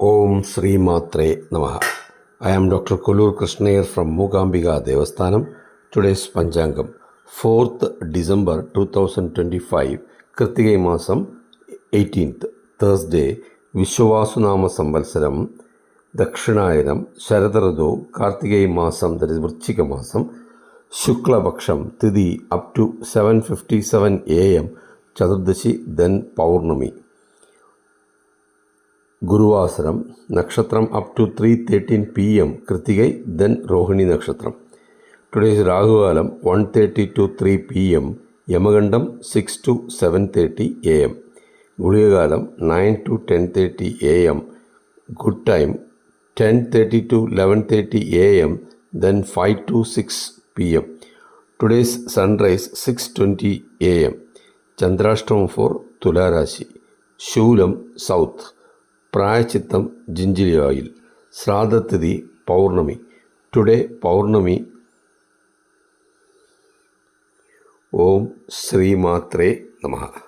Om Sri Matre Namaha. I am Dr. Kollur Krishnayar from Mookambika Devasthanam. Today's Panchangam, 4th December 2025, Kartigai Masam, 18th, Thursday, Vishwavasunama Samvalsaram, Dakshinayinam, Sharadarado, Kartigai Masam, that is Vrchika Masam, Shukla Bhaksham, Tithi up to 7:57 a.m., Chaturdashi, then Paurnami. Guruvasaram, Nakshatram up to 3:13 p.m. Kritigai, then Rohini Nakshatram. Today is Rahuvalam 1:30 to 3 p.m. Yamagandam 6 to 7:30 a.m. Guliyagalam 9 to 10:30 a.m. Good time 10:30 to 11:30 a.m. then 5 to 6 p.m. Today's sunrise 6:20 a.m. Chandrashtamam for Tula Rashi. Shulam South. Prayachittam Ginjili oil. Sradhatidi Paurnami. Today Paurnami. Om Sri Matre Namaha.